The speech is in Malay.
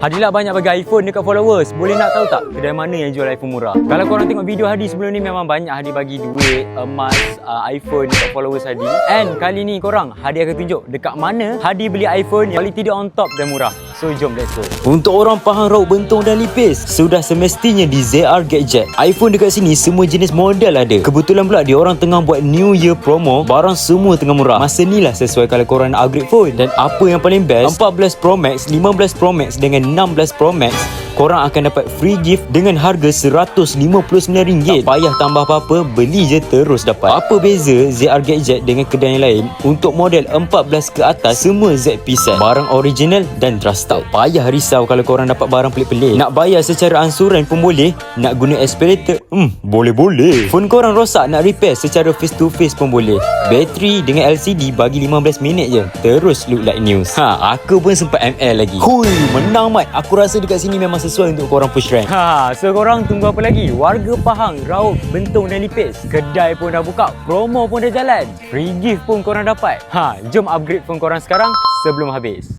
Hadilah banyak bagi iPhone dekat followers. Boleh nak tahu tak kedai mana yang jual iPhone murah? Kalau korang tengok video Hadi sebelum ni, memang banyak Hadi bagi duit, emas, iPhone dekat followers Hadi. And kali ni korang, Hadi akan tunjuk dekat mana Hadi beli iPhone yang kualiti dia on top dan murah. So jom, let's go. Untuk orang faham raut bentung dan lipis, sudah semestinya di ZR Gadget. iPhone dekat sini semua jenis model ada. Kebetulan pula dia orang tengah buat New Year promo, barang semua tengah murah. Masa ni lah sesuai kalau korang nak upgrade phone. Dan apa yang paling best, 14 Pro Max, 15 Pro Max dengan 16 Pro Max, korang akan dapat free gift dengan harga RM159. Tak payah tambah apa-apa, beli je terus dapat. Apa beza ZR Gadget dengan kedai yang lain? Untuk model 14 ke atas, semua ZP set, barang original dan trusted. Tak payah risau kalau korang dapat barang pelik-pelik. Nak bayar secara ansuran pun boleh, nak guna expeditor, boleh-boleh. Phone korang rosak, nak repair secara face to face pun boleh. Bateri dengan LCD bagi 15 minit je, terus look like news. Aku pun sempat ML lagi. Hui, menang mat. Aku rasa dekat sini memang sesuai untuk korang push rank. So korang tunggu apa lagi? Warga Pahang, raut bentung dan lipis. Kedai pun dah buka, promo pun dah jalan, free gift pun korang dapat. Jom upgrade phone korang sekarang sebelum habis.